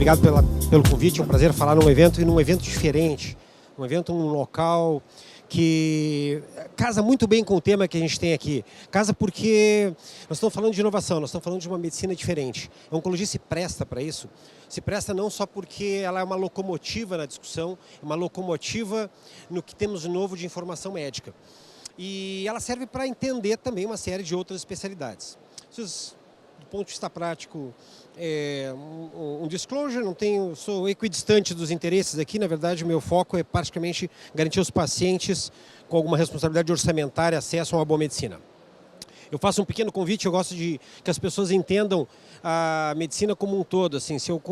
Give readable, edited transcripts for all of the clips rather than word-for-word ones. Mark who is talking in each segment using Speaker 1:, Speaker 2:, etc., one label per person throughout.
Speaker 1: Obrigado pelo convite, é um prazer falar num evento e num evento diferente. Um evento num local que casa muito bem com o tema que a gente tem aqui. Casa porque nós estamos falando de inovação, nós estamos falando de uma medicina diferente. A oncologia se presta para isso. Se presta não só porque ela é uma locomotiva na discussão, é uma locomotiva no que temos de novo de informação médica. E ela serve para entender também uma série de outras especialidades. Do ponto de vista prático, um disclosure, sou equidistante dos interesses aqui. Na verdade, o meu foco é praticamente garantir aos pacientes com alguma responsabilidade orçamentária acesso a uma boa medicina. Eu faço um pequeno convite, eu gosto de que as pessoas entendam a medicina como um todo. Assim, se eu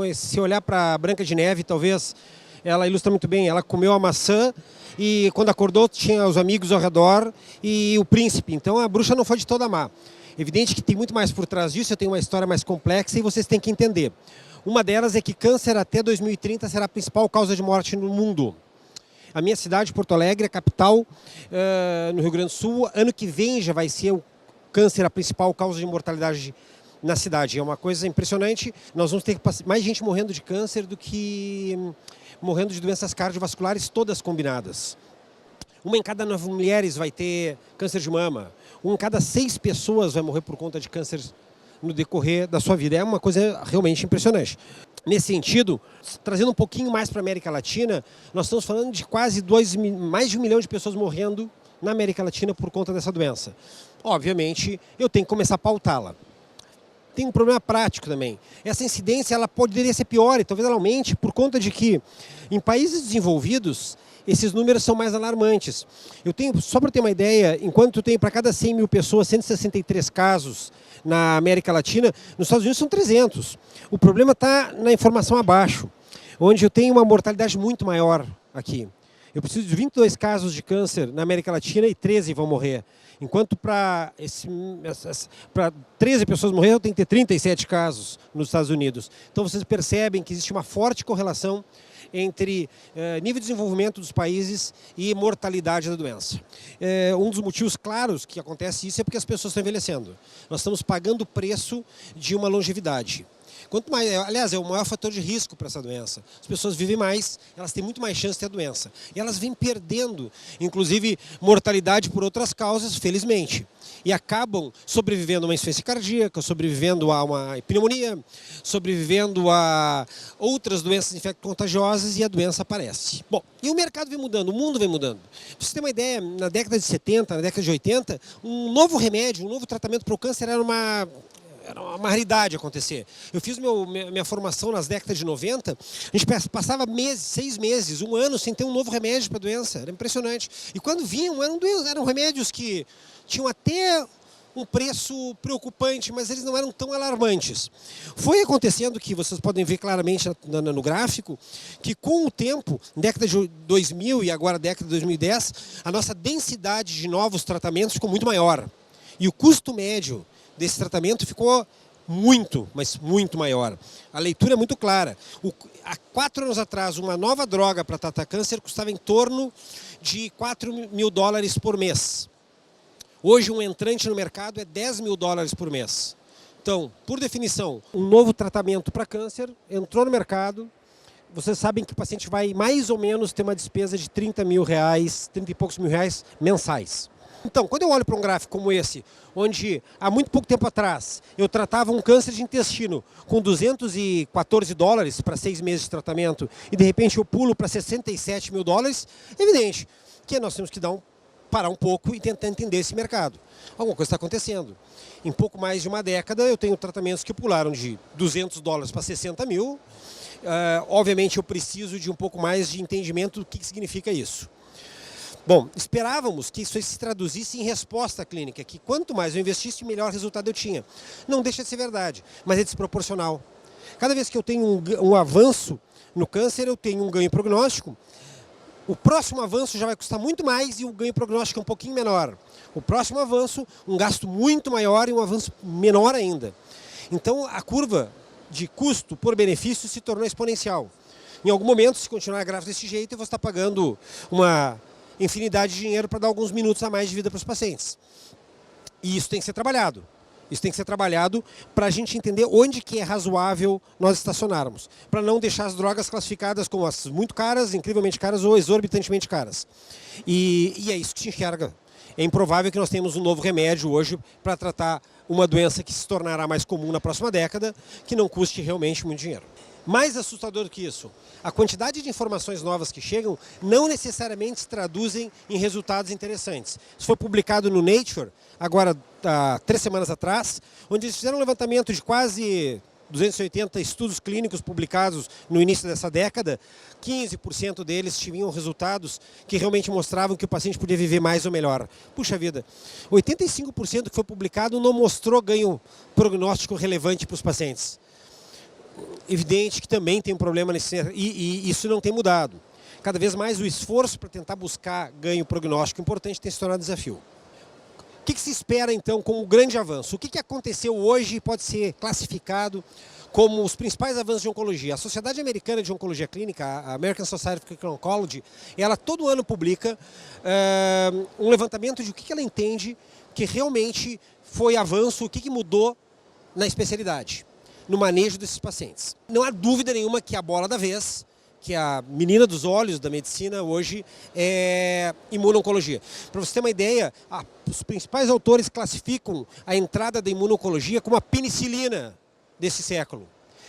Speaker 1: olhar para a Branca de Neve, talvez ela ilustra muito bem. Ela comeu a maçã e quando acordou tinha os amigos ao redor e o príncipe. Então a bruxa não foi de toda má. Evidente que tem muito mais por trás disso, eu tenho uma história mais complexa e vocês têm que entender. Uma delas é que câncer até 2030 será a principal causa de morte no mundo. A minha cidade, Porto Alegre, a capital, no Rio Grande do Sul, ano que vem já vai ser o câncer a principal causa de mortalidade na cidade. É uma coisa impressionante. Nós vamos ter mais gente morrendo de câncer do que morrendo de doenças cardiovasculares, todas combinadas. 1 em cada 9 mulheres vai ter câncer de mama. 1 em cada 6 pessoas vai morrer por conta de câncer no decorrer da sua vida. É uma coisa realmente impressionante. Nesse sentido, trazendo um pouquinho mais para a América Latina, nós estamos falando de quase mais de 1 milhão de pessoas morrendo na América Latina por conta dessa doença. Obviamente, eu tenho que começar a pautá-la. Tem um problema prático também. Essa incidência ela poderia ser pior e talvez ela aumente por conta de que em países desenvolvidos esses números são mais alarmantes. Só para ter uma ideia, enquanto eu tenho para cada 100 mil pessoas 163 casos na América Latina, nos Estados Unidos são 300. O problema está na informação abaixo, onde eu tenho uma mortalidade muito maior aqui. Eu preciso de 22 casos de câncer na América Latina e 13 vão morrer. Enquanto para 13 pessoas morrer, eu tenho que ter 37 casos nos Estados Unidos. Então vocês percebem que existe uma forte correlação entre nível de desenvolvimento dos países e mortalidade da doença. Um dos motivos claros que acontece isso é porque as pessoas estão envelhecendo. Nós estamos pagando o preço de uma longevidade. Quanto mais, aliás, é o maior fator de risco para essa doença. As pessoas vivem mais, elas têm muito mais chance de ter a doença. E elas vêm perdendo, inclusive, mortalidade por outras causas, felizmente. E acabam sobrevivendo a uma insuficiência cardíaca, sobrevivendo a uma pneumonia, sobrevivendo a outras doenças infecto-contagiosas e a doença aparece. Bom, e o mercado vem mudando, o mundo vem mudando. Pra você ter uma ideia, na década de 70, na década de 80, um novo remédio, um novo tratamento para o câncer era uma raridade acontecer. Eu fiz minha formação nas décadas de 90, a gente passava 6 meses, 1 ano sem ter um novo remédio para a doença. Era impressionante. E quando vinham, eram remédios que tinham até um preço preocupante, mas eles não eram tão alarmantes. Foi acontecendo que vocês podem ver claramente no gráfico, que com o tempo, década de 2000 e agora década de 2010, a nossa densidade de novos tratamentos ficou muito maior. E o custo médio desse tratamento ficou muito, mas muito maior. A leitura é muito clara. Há 4 anos atrás, uma nova droga para tratar câncer custava em torno de $4.000 por mês. Hoje, um entrante no mercado é $10.000 por mês. Então, por definição, um novo tratamento para câncer entrou no mercado. Vocês sabem que o paciente vai mais ou menos ter uma despesa de R$30 mil, 30 e poucos mil reais mensais. Então, quando eu olho para um gráfico como esse, onde há muito pouco tempo atrás eu tratava um câncer de intestino com $214 para 6 meses de tratamento e de repente eu pulo para $67 mil, é evidente que nós temos que parar um pouco e tentar entender esse mercado. Alguma coisa está acontecendo. Em pouco mais de uma década eu tenho tratamentos que pularam de $200 para 60 mil. Obviamente eu preciso de um pouco mais de entendimento do que significa isso. Bom, esperávamos que isso se traduzisse em resposta clínica, que quanto mais eu investisse, melhor resultado eu tinha. Não deixa de ser verdade, mas é desproporcional. Cada vez que eu tenho um avanço no câncer, eu tenho um ganho prognóstico. O próximo avanço já vai custar muito mais e o ganho prognóstico é um pouquinho menor. O próximo avanço, um gasto muito maior e um avanço menor ainda. Então, a curva de custo por benefício se tornou exponencial. Em algum momento, se continuar gráfico desse jeito, eu vou estar pagando uma infinidade de dinheiro para dar alguns minutos a mais de vida para os pacientes. E isso tem que ser trabalhado. Isso tem que ser trabalhado para a gente entender onde que é razoável nós estacionarmos, para não deixar as drogas classificadas como as muito caras, incrivelmente caras ou exorbitantemente caras. E é isso que se enxerga. É improvável que nós tenhamos um novo remédio hoje para tratar uma doença que se tornará mais comum na próxima década, que não custe realmente muito dinheiro. Mais assustador do que isso, a quantidade de informações novas que chegam não necessariamente se traduzem em resultados interessantes. Isso foi publicado no Nature, agora há 3 semanas atrás, onde eles fizeram um levantamento de quase 280 estudos clínicos publicados no início dessa década. 15% deles tinham resultados que realmente mostravam que o paciente podia viver mais ou melhor. Puxa vida, 85% que foi publicado não mostrou ganho prognóstico relevante para os pacientes. Evidente que também tem um problema nesse e isso não tem mudado. Cada vez mais o esforço para tentar buscar ganho prognóstico importante tem se tornado desafio. O que se espera então como grande avanço? O que aconteceu hoje pode ser classificado como os principais avanços de oncologia? A Sociedade Americana de Oncologia Clínica, a American Society of Clinical Oncology, ela todo ano publica um levantamento de o que ela entende que realmente foi avanço, o que mudou na especialidade, no manejo desses pacientes. Não há dúvida nenhuma que a bola da vez, que a menina dos olhos da medicina hoje é imuno-oncologia. Para você ter uma ideia, os principais autores classificam a entrada da imuno-oncologia como a penicilina desse século.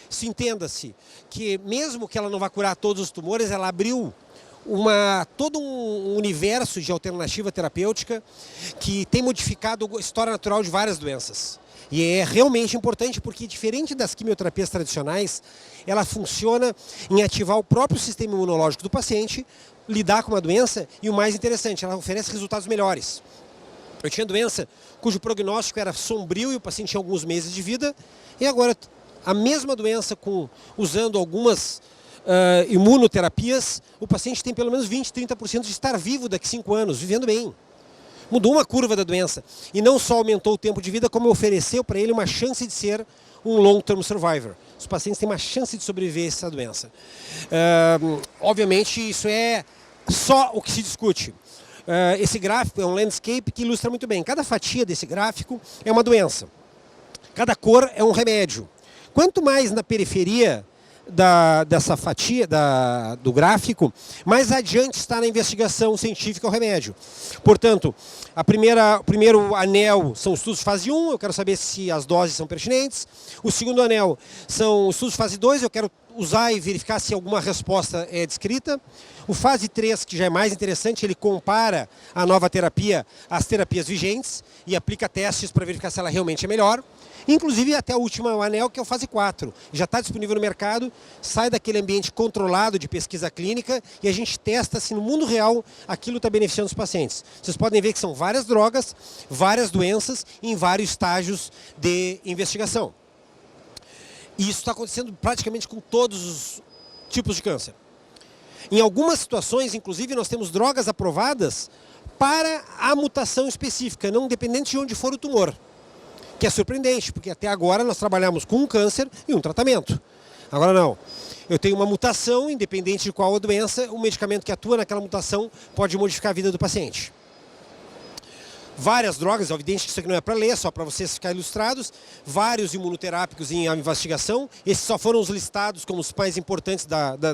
Speaker 1: Se entenda-se que mesmo que ela não vá curar todos os tumores, ela abriu todo um universo de alternativa terapêutica que tem modificado a história natural de várias doenças. E é realmente importante porque, diferente das quimioterapias tradicionais, ela funciona em ativar o próprio sistema imunológico do paciente, lidar com uma doença e, o mais interessante, ela oferece resultados melhores. Eu tinha doença cujo prognóstico era sombrio e o paciente tinha alguns meses de vida, e agora a mesma doença, usando algumas imunoterapias, o paciente tem pelo menos 20, 30% de estar vivo daqui a 5 anos, vivendo bem. Mudou uma curva da doença e não só aumentou o tempo de vida, como ofereceu para ele uma chance de ser um long-term survivor. Os pacientes têm uma chance de sobreviver a essa doença. Obviamente, isso é só o que se discute. Esse gráfico é um landscape que ilustra muito bem. Cada fatia desse gráfico é uma doença. Cada cor é um remédio. Quanto mais na periferia dessa fatia do gráfico, mais adiante está na investigação científica o remédio. Portanto, o primeiro anel são estudos de fase 1, eu quero saber se as doses são pertinentes. O segundo anel são estudos de fase 2, eu quero usar e verificar se alguma resposta é descrita. O fase 3, que já é mais interessante, ele compara a nova terapia às terapias vigentes e aplica testes para verificar se ela realmente é melhor. Inclusive até o último anel, que é o fase 4. Já está disponível no mercado, sai daquele ambiente controlado de pesquisa clínica e a gente testa se no mundo real aquilo está beneficiando os pacientes. Vocês podem ver que são várias drogas, várias doenças em vários estágios de investigação. E isso está acontecendo praticamente com todos os tipos de câncer. Em algumas situações, inclusive, nós temos drogas aprovadas para a mutação específica, não dependente de onde for o tumor. Que é surpreendente, porque até agora nós trabalhamos com um câncer e um tratamento. Agora não. Eu tenho uma mutação, independente de qual a doença, o medicamento que atua naquela mutação pode modificar a vida do paciente. Várias drogas, é evidente que isso aqui não é para ler, só para vocês ficarem ilustrados. Vários imunoterápicos em investigação. Esses só foram os listados como os mais importantes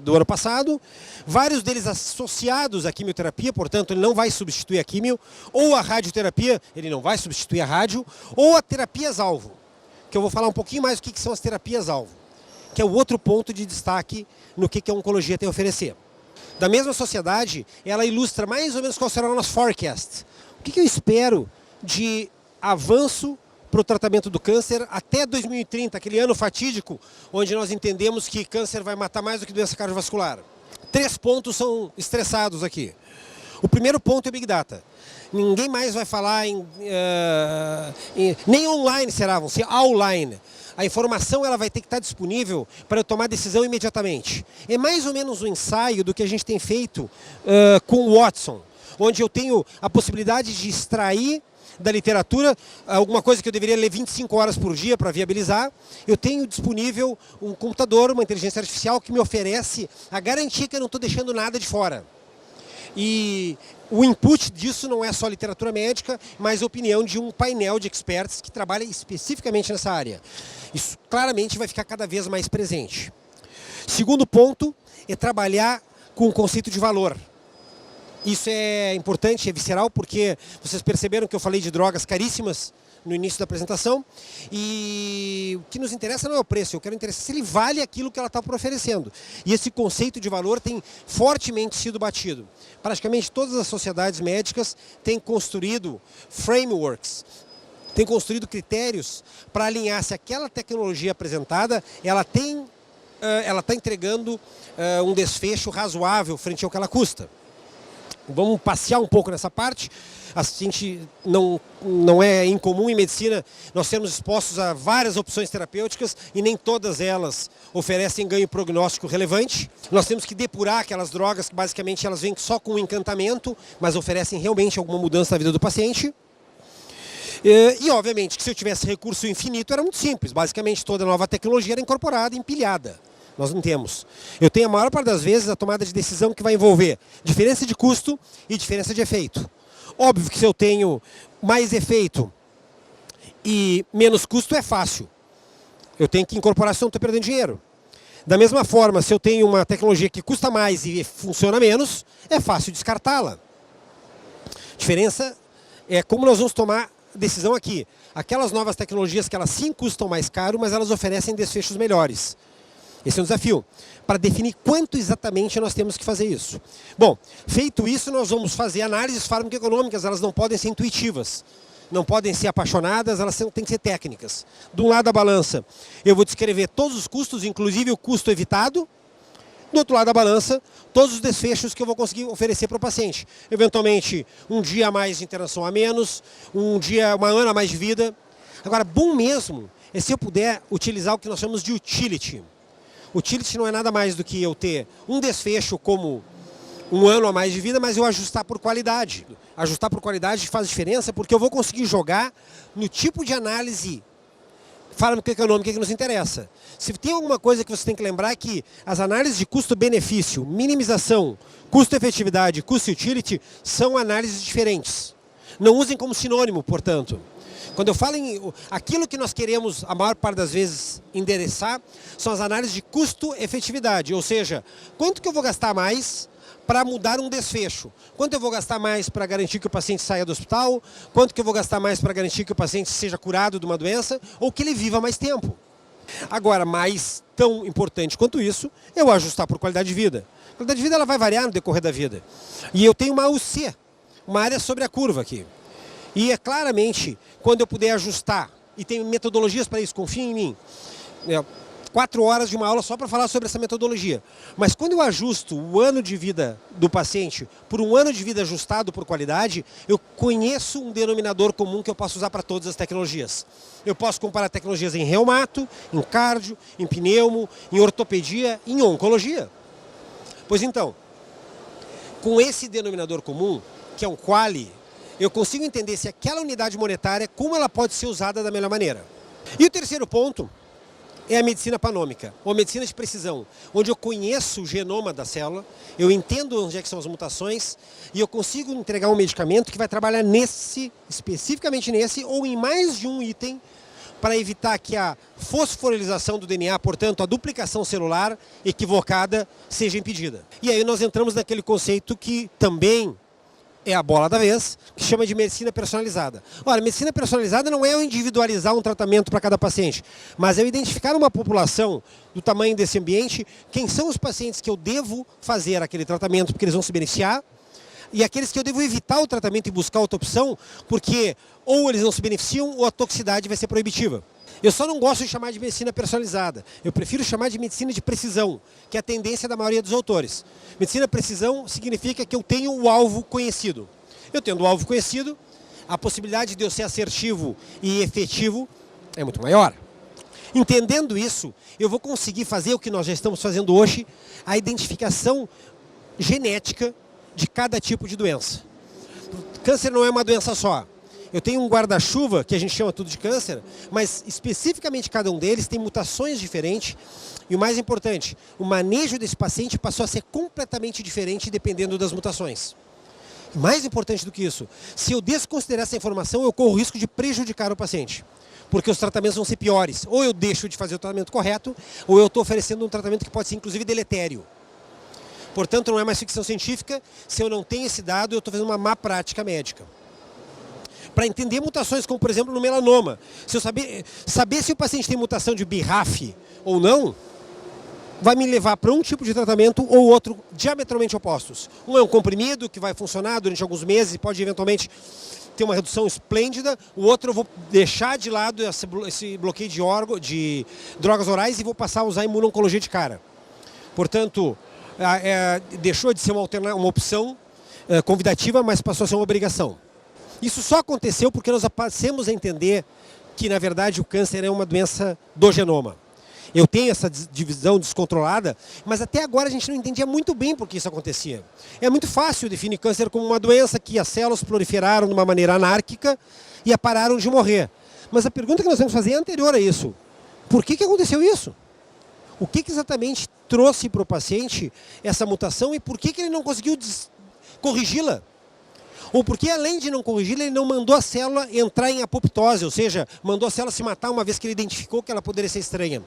Speaker 1: do ano passado. Vários deles associados à quimioterapia, portanto ele não vai substituir a quimio. Ou a radioterapia, ele não vai substituir a rádio. Ou a terapias-alvo, que eu vou falar um pouquinho mais do que são as terapias-alvo. Que é o outro ponto de destaque no que a oncologia tem a oferecer. Da mesma sociedade, ela ilustra mais ou menos qual será o nosso forecast. O que eu espero de avanço para o tratamento do câncer até 2030, aquele ano fatídico, onde nós entendemos que câncer vai matar mais do que doença cardiovascular? 3 pontos são estressados aqui. O primeiro ponto é Big Data. Ninguém mais vai falar nem online será, vão ser offline. A informação ela vai ter que estar disponível para eu tomar decisão imediatamente. É mais ou menos um ensaio do que a gente tem feito com o Watson, onde eu tenho a possibilidade de extrair da literatura alguma coisa que eu deveria ler 25 horas por dia para viabilizar. Eu tenho disponível um computador, uma inteligência artificial que me oferece a garantia que eu não estou deixando nada de fora. E O input disso não é só literatura médica, mas a opinião de um painel de experts que trabalha especificamente nessa área. Isso claramente vai ficar cada vez mais presente. Segundo ponto é trabalhar com o conceito de valor. Isso é importante, é visceral, porque vocês perceberam que eu falei de drogas caríssimas no início da apresentação, e o que nos interessa não é o preço, eu quero interessar se ele vale aquilo que ela está oferecendo. E esse conceito de valor tem fortemente sido batido. Praticamente todas as sociedades médicas têm construído frameworks, têm construído critérios para alinhar se aquela tecnologia apresentada, ela está entregando um desfecho razoável frente ao que ela custa. Vamos passear um pouco nessa parte. A gente não é incomum em medicina nós sermos expostos a várias opções terapêuticas e nem todas elas oferecem ganho prognóstico relevante. Nós temos que depurar aquelas drogas que basicamente elas vêm só com um encantamento, mas oferecem realmente alguma mudança na vida do paciente. E obviamente que se eu tivesse recurso infinito era muito simples, basicamente toda nova tecnologia era incorporada, empilhada. Nós não temos. Eu tenho a maior parte das vezes a tomada de decisão que vai envolver diferença de custo e diferença de efeito. Óbvio que se eu tenho mais efeito e menos custo é fácil. Eu tenho que incorporar se eu não estou perdendo dinheiro. Da mesma forma, se eu tenho uma tecnologia que custa mais e funciona menos, é fácil descartá-la. A diferença é como nós vamos tomar decisão aqui. Aquelas novas tecnologias que elas sim custam mais caro, mas elas oferecem desfechos melhores. Esse é um desafio, para definir quanto exatamente nós temos que fazer isso. Bom, feito isso, nós vamos fazer análises farmacoeconômicas, elas não podem ser intuitivas, não podem ser apaixonadas, elas têm que ser técnicas. De um lado da balança, eu vou descrever todos os custos, inclusive o custo evitado. Do outro lado da balança, todos os desfechos que eu vou conseguir oferecer para o paciente. Eventualmente, um dia a mais de internação a menos, uma ano a mais de vida. Agora, bom mesmo é se eu puder utilizar o que nós chamamos de utility. Utility não é nada mais do que eu ter um desfecho como um ano a mais de vida, mas eu ajustar por qualidade. Ajustar por qualidade faz diferença porque eu vou conseguir jogar no tipo de análise farmacoeconômica que nos interessa. Se tem alguma coisa que você tem que lembrar é que as análises de custo-benefício, minimização, custo-efetividade, custo-utility são análises diferentes. Não usem como sinônimo, portanto. Quando eu falo em aquilo que nós queremos, a maior parte das vezes, endereçar, são as análises de custo-efetividade, ou seja, quanto que eu vou gastar mais para mudar um desfecho? Quanto eu vou gastar mais para garantir que o paciente saia do hospital? Quanto que eu vou gastar mais para garantir que o paciente seja curado de uma doença ou que ele viva mais tempo? Agora, mais tão importante quanto isso, eu ajustar por qualidade de vida. A qualidade de vida ela vai variar no decorrer da vida. E eu tenho uma AUC, uma área sobre a curva aqui. E é claramente, quando eu puder ajustar, e tem metodologias para isso, confiem em mim, 4 horas de uma aula só para falar sobre essa metodologia. Mas quando eu ajusto o ano de vida do paciente por um ano de vida ajustado por qualidade, eu conheço um denominador comum que eu posso usar para todas as tecnologias. Eu posso comparar tecnologias em reumato, em cardio, em pneumo, em ortopedia, em oncologia. Pois então, com esse denominador comum, que é um quali, eu consigo entender se aquela unidade monetária, como ela pode ser usada da melhor maneira. E o terceiro ponto é a medicina panômica, ou a medicina de precisão, onde eu conheço o genoma da célula, eu entendo onde é que são as mutações, e eu consigo entregar um medicamento que vai trabalhar especificamente nesse, ou em mais de um item, para evitar que a fosforilização do DNA, portanto, a duplicação celular equivocada, seja impedida. E aí nós entramos naquele conceito que também é a bola da vez, que chama de medicina personalizada. Ora, medicina personalizada não é eu individualizar um tratamento para cada paciente, mas é eu identificar uma população do tamanho desse ambiente, quem são os pacientes que eu devo fazer aquele tratamento porque eles vão se beneficiar, e aqueles que eu devo evitar o tratamento e buscar outra opção, porque ou eles não se beneficiam ou a toxicidade vai ser proibitiva. Eu só não gosto de chamar de medicina personalizada. Eu prefiro chamar de medicina de precisão, que é a tendência da maioria dos autores. Medicina precisão significa que eu tenho o alvo conhecido. Eu tendo o alvo conhecido, a possibilidade de eu ser assertivo e efetivo é muito maior. Entendendo isso, eu vou conseguir fazer o que nós já estamos fazendo hoje, a identificação genética de cada tipo de doença. Câncer não é uma doença só. Eu tenho um guarda-chuva, que a gente chama tudo de câncer, mas especificamente cada um deles tem mutações diferentes. E o mais importante, o manejo desse paciente passou a ser completamente diferente dependendo das mutações. Mais importante do que isso, se eu desconsiderar essa informação, eu corro o risco de prejudicar o paciente. Porque os tratamentos vão ser piores. Ou eu deixo de fazer o tratamento correto, ou eu estou oferecendo um tratamento que pode ser inclusive deletério. Portanto, não é mais ficção científica. Se eu não tenho esse dado, eu estou fazendo uma má prática médica. Para entender mutações como, por exemplo, no melanoma. Se eu saber se o paciente tem mutação de BRAF ou não, vai me levar para um tipo de tratamento ou outro diametralmente opostos. Um é um comprimido que vai funcionar durante alguns meses e pode eventualmente ter uma redução esplêndida. O outro eu vou deixar de lado esse bloqueio de drogas orais e vou passar a usar imuno-oncologia de cara. Portanto, deixou de ser uma opção convidativa, mas passou a ser uma obrigação. Isso só aconteceu porque nós passamos a entender que, na verdade, o câncer é uma doença do genoma. Eu tenho essa divisão descontrolada, mas até agora a gente não entendia muito bem por que isso acontecia. É muito fácil definir câncer como uma doença que as células proliferaram de uma maneira anárquica e pararam de morrer. Mas a pergunta que nós temos que fazer é anterior a isso. Por que aconteceu isso? O que exatamente trouxe para o paciente essa mutação e por que ele não conseguiu corrigi-la? Ou porque, além de não corrigi-la, ele não mandou a célula entrar em apoptose, ou seja, mandou a célula se matar uma vez que ele identificou que ela poderia ser estranha.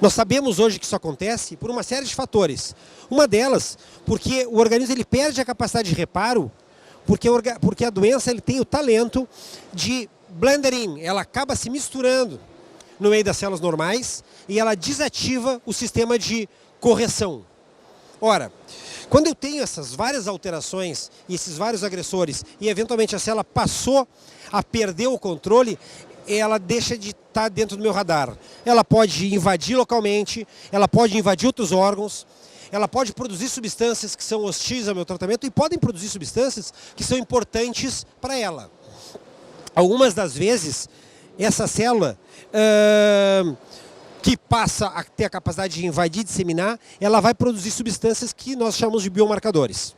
Speaker 1: Nós sabemos hoje que isso acontece por uma série de fatores. Uma delas, porque o organismo ele perde a capacidade de reparo, porque a doença ele tem o talento de blending, ela acaba se misturando no meio das células normais e ela desativa o sistema de correção. Ora, quando eu tenho essas várias alterações e esses vários agressores e eventualmente a célula passou a perder o controle, ela deixa de estar dentro do meu radar. Ela pode invadir localmente, ela pode invadir outros órgãos, ela pode produzir substâncias que são hostis ao meu tratamento e podem produzir substâncias que são importantes para ela. Algumas das vezes, essa célula que passa a ter a capacidade de invadir e disseminar, ela vai produzir substâncias que nós chamamos de biomarcadores.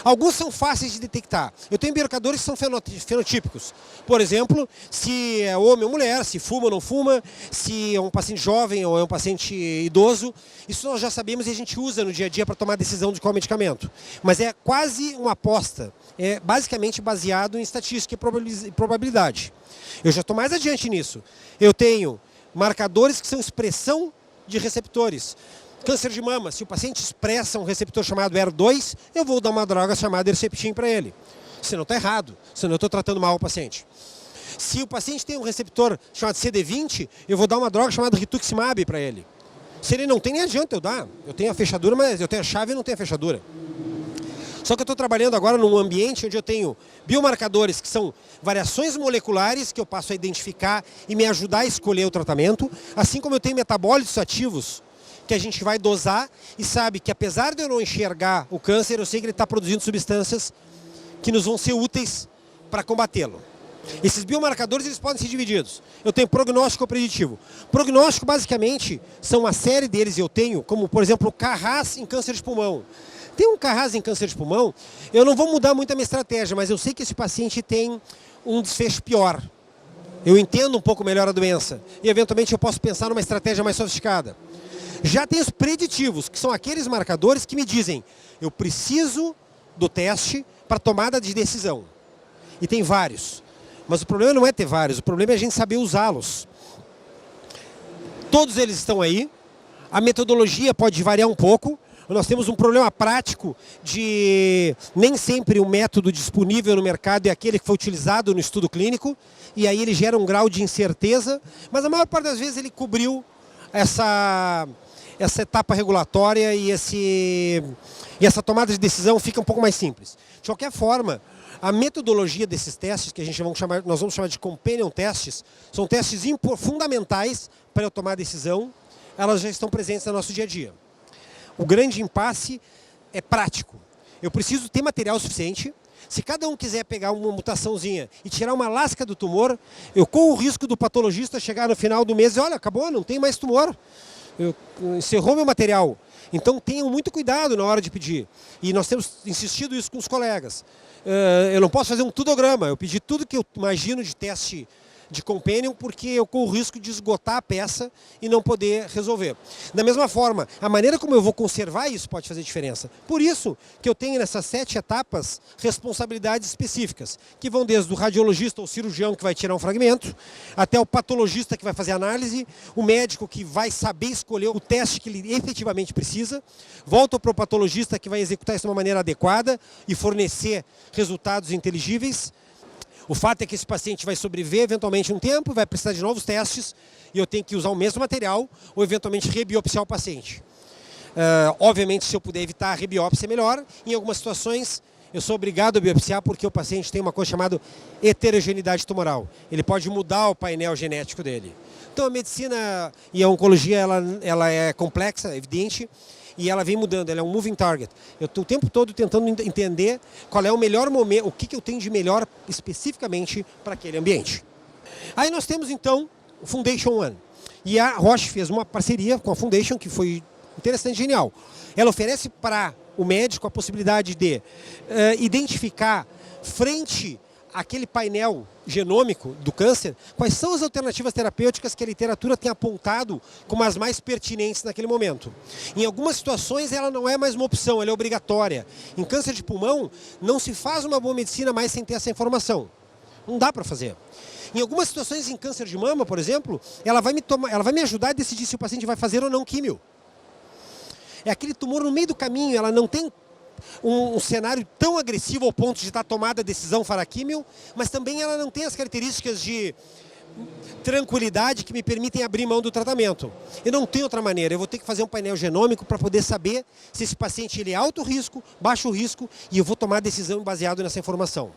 Speaker 1: Alguns são fáceis de detectar. Eu tenho biomarcadores que são fenotípicos. Por exemplo, se é homem ou mulher, se fuma ou não fuma, se é um paciente jovem ou é um paciente idoso. Isso nós já sabemos e a gente usa no dia a dia para tomar decisão de qual medicamento. Mas é quase uma aposta. É basicamente baseado em estatística e probabilidade. Eu já estou mais adiante nisso. Eu tenho marcadores que são expressão de receptores. Câncer de mama, se o paciente expressa um receptor chamado ER2, eu vou dar uma droga chamada Herceptin para ele. Senão está errado, senão eu estou tratando mal o paciente. Se o paciente tem um receptor chamado CD20, eu vou dar uma droga chamada Rituximab para ele. Se ele não tem, nem adianta eu dar. Eu tenho a fechadura, mas eu tenho a chave e não tenho a fechadura. Só que eu estou trabalhando agora num ambiente onde eu tenho biomarcadores que são variações moleculares que eu passo a identificar e me ajudar a escolher o tratamento, assim como eu tenho metabólitos ativos que a gente vai dosar e sabe que apesar de eu não enxergar o câncer, eu sei que ele está produzindo substâncias que nos vão ser úteis para combatê-lo. Esses biomarcadores eles podem ser divididos. Eu tenho prognóstico ou preditivo. Prognóstico basicamente são uma série deles eu tenho, como por exemplo o CARRAS em câncer de pulmão. Tem um CARRAS em câncer de pulmão, eu não vou mudar muito a minha estratégia, mas eu sei que esse paciente tem um desfecho pior. Eu entendo um pouco melhor a doença e eventualmente eu posso pensar numa estratégia mais sofisticada. Já tem os preditivos, que são aqueles marcadores que me dizem eu preciso do teste para tomada de decisão. E tem vários. Mas o problema não é ter vários, o problema é a gente saber usá-los. Todos eles estão aí, a metodologia pode variar um pouco. Nós temos um problema prático de nem sempre o método disponível no mercado é aquele que foi utilizado no estudo clínico, e aí ele gera um grau de incerteza, mas a maior parte das vezes ele cobriu essa etapa regulatória e essa tomada de decisão fica um pouco mais simples. De qualquer forma, a metodologia desses testes, que nós vamos chamar de companion testes, são testes fundamentais para eu tomar a decisão, elas já estão presentes no nosso dia a dia. O grande impasse é prático. Eu preciso ter material suficiente. Se cada um quiser pegar uma mutaçãozinha e tirar uma lasca do tumor, eu corro o risco do patologista chegar no final do mês e olha, acabou, não tem mais tumor. Encerrou meu material. Então tenham muito cuidado na hora de pedir. E nós temos insistido isso com os colegas. Eu não posso fazer um tudograma. Eu pedi tudo que eu imagino de teste de companion porque eu corro o risco de esgotar a peça e não poder resolver. Da mesma forma, a maneira como eu vou conservar isso pode fazer diferença. Por isso que eu tenho nessas 7 etapas responsabilidades específicas, que vão desde o radiologista ou cirurgião que vai tirar um fragmento, até o patologista que vai fazer análise, o médico que vai saber escolher o teste que ele efetivamente precisa, volta para o patologista que vai executar isso de uma maneira adequada e fornecer resultados inteligíveis. O fato é que esse paciente vai sobreviver eventualmente um tempo, vai precisar de novos testes e eu tenho que usar o mesmo material ou eventualmente rebiopsiar o paciente. Obviamente, se eu puder evitar a rebiópsia, é melhor. Em algumas situações, eu sou obrigado a biopsiar porque o paciente tem uma coisa chamada heterogeneidade tumoral. Ele pode mudar o painel genético dele. Então, a medicina e a oncologia ela é complexa, é evidente, e ela vem mudando, ela é um moving target. Eu estou o tempo todo tentando entender qual é o melhor momento, o que eu tenho de melhor especificamente para aquele ambiente. Aí nós temos então o Foundation One. E a Roche fez uma parceria com a Foundation que foi interessante e genial. Ela oferece para o médico a possibilidade de identificar frente àquele painel genômico do câncer, quais são as alternativas terapêuticas que a literatura tem apontado como as mais pertinentes naquele momento. Em algumas situações ela não é mais uma opção, ela é obrigatória. Em câncer de pulmão não se faz uma boa medicina mais sem ter essa informação. Não dá para fazer. Em algumas situações em câncer de mama, por exemplo, ela vai me ajudar a decidir se o paciente vai fazer ou não químio. É aquele tumor no meio do caminho, ela não tem um cenário tão agressivo ao ponto de estar tomada a decisão para a químio, mas também ela não tem as características de tranquilidade que me permitem abrir mão do tratamento. Eu não tenho outra maneira, eu vou ter que fazer um painel genômico para poder saber se esse paciente ele é alto risco, baixo risco, e eu vou tomar a decisão baseado nessa informação.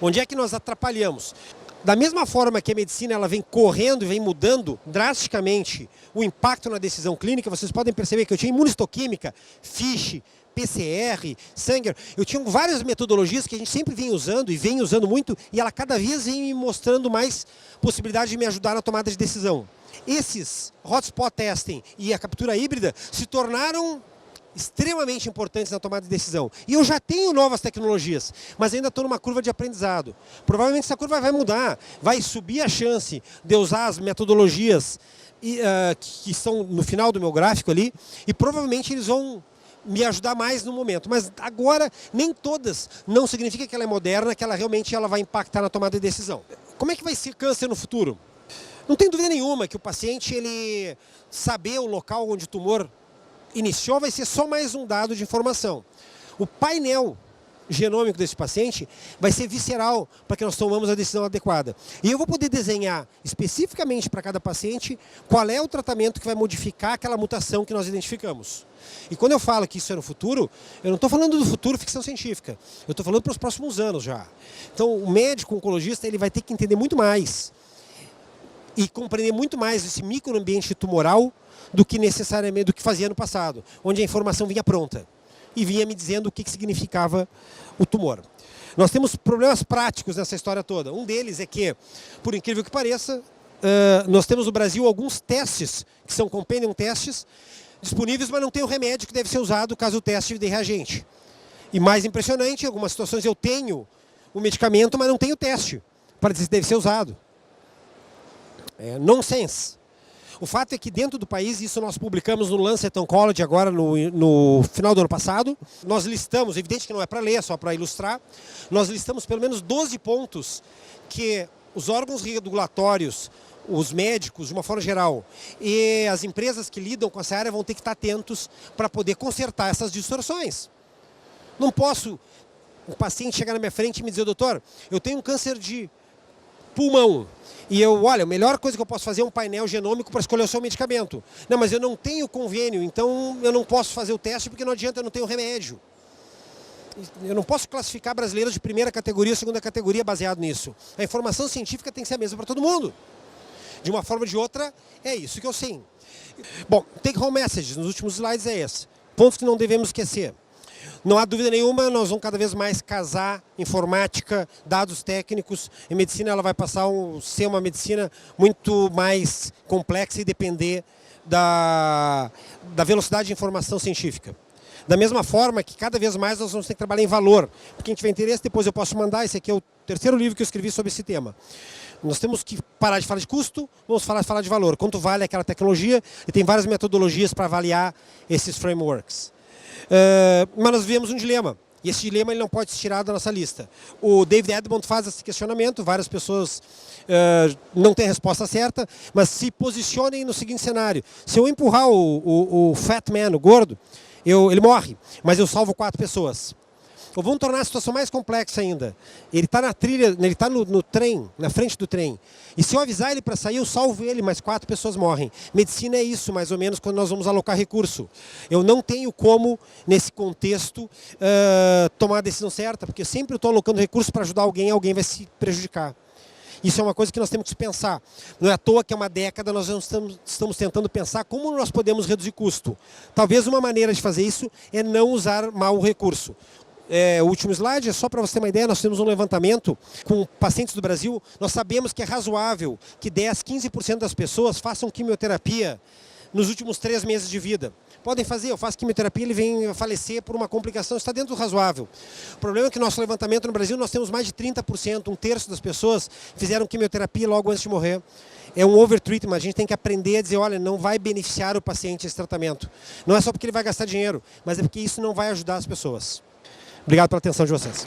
Speaker 1: Onde é que nós atrapalhamos? Da mesma forma que a medicina ela vem correndo e vem mudando drasticamente o impacto na decisão clínica, vocês podem perceber que eu tinha imunistoquímica, FISH, PCR, Sanger, eu tinha várias metodologias que a gente sempre vem usando e vem usando muito e ela cada vez vem me mostrando mais possibilidade de me ajudar na tomada de decisão. Esses hotspot testing e a captura híbrida se tornaram extremamente importantes na tomada de decisão. E eu já tenho novas tecnologias, mas ainda estou numa curva de aprendizado. Provavelmente essa curva vai mudar, vai subir a chance de eu usar as metodologias que estão no final do meu gráfico ali, e provavelmente eles vão me ajudar mais no momento. Mas agora, nem todas, não significa que ela é moderna, que ela realmente vai impactar na tomada de decisão. Como é que vai ser câncer no futuro? Não tem dúvida nenhuma que o paciente, ele saber o local onde o tumor iniciou vai ser só mais um dado de informação. O painel genômico desse paciente vai ser visceral para que nós tomamos a decisão adequada. E eu vou poder desenhar especificamente para cada paciente qual é o tratamento que vai modificar aquela mutação que nós identificamos. E quando eu falo que isso é no futuro, eu não estou falando do futuro ficção científica. Eu estou falando para os próximos anos já. Então o médico oncologista ele vai ter que entender muito mais e compreender muito mais esse microambiente tumoral do que necessariamente do que fazia no passado, onde a informação vinha pronta e vinha me dizendo o que significava o tumor. Nós temos problemas práticos nessa história toda. Um deles é que, por incrível que pareça, nós temos no Brasil alguns testes, que são companion testes, disponíveis, mas não tem o remédio que deve ser usado caso o teste dê reagente. E mais impressionante, em algumas situações eu tenho o medicamento, mas não tenho o teste para dizer se deve ser usado. É nonsense. O fato é que dentro do país, isso nós publicamos no Lancet Oncology agora no final do ano passado, nós listamos, evidente que não é para ler, é só para ilustrar, nós listamos pelo menos 12 pontos que os órgãos regulatórios, os médicos, de uma forma geral, e as empresas que lidam com essa área vão ter que estar atentos para poder consertar essas distorções. Não posso um paciente chegar na minha frente e me dizer, doutor, eu tenho um câncer de pulmão. E olha, a melhor coisa que eu posso fazer é um painel genômico para escolher o seu medicamento. Não, mas eu não tenho convênio, então eu não posso fazer o teste porque não adianta, eu não tenho remédio. Eu não posso classificar brasileiros de primeira categoria, segunda categoria baseado nisso. A informação científica tem que ser a mesma para todo mundo. De uma forma ou de outra, é isso que eu sei. Bom, take home message, nos últimos slides é esse. Pontos que não devemos esquecer. Não há dúvida nenhuma, nós vamos cada vez mais casar informática, dados técnicos. Em medicina ela vai passar a ser uma medicina muito mais complexa e depender da velocidade de informação científica. Da mesma forma que cada vez mais nós vamos ter que trabalhar em valor. Para quem tiver interesse, depois eu posso mandar. Esse aqui é o terceiro livro que eu escrevi sobre esse tema. Nós temos que parar de falar de custo, vamos falar de valor. Quanto vale aquela tecnologia? E tem várias metodologias para avaliar esses frameworks. Mas nós vivemos um dilema. E esse dilema ele não pode ser tirado da nossa lista. O David Edmond faz esse questionamento, várias pessoas não têm a resposta certa, mas se posicionem no seguinte cenário. Se eu empurrar o fat man, o gordo, ele morre, mas eu salvo 4 pessoas. Ou vamos tornar a situação mais complexa ainda. Ele está na trilha, ele está no trem, na frente do trem. E se eu avisar ele para sair, eu salvo ele, mas 4 pessoas morrem. Medicina é isso, mais ou menos, quando nós vamos alocar recurso. Eu não tenho como, nesse contexto, tomar a decisão certa, porque sempre eu estou alocando recurso para ajudar alguém, alguém vai se prejudicar. Isso é uma coisa que nós temos que pensar. Não é à toa que há uma década nós estamos tentando pensar como nós podemos reduzir custo. Talvez uma maneira de fazer isso é não usar mal o recurso. O último slide, é só para você ter uma ideia, nós temos um levantamento com pacientes do Brasil, nós sabemos que é razoável que 10, 15% das pessoas façam quimioterapia nos últimos 3 meses de vida. Podem fazer, eu faço quimioterapia, ele vem a falecer por uma complicação, está dentro do razoável. O problema é que no nosso levantamento no Brasil nós temos mais de 30%, 1/3 das pessoas fizeram quimioterapia logo antes de morrer. É um overtreatment, a gente tem que aprender a dizer, olha, não vai beneficiar o paciente esse tratamento. Não é só porque ele vai gastar dinheiro, mas é porque isso não vai ajudar as pessoas. Obrigado pela atenção de vocês.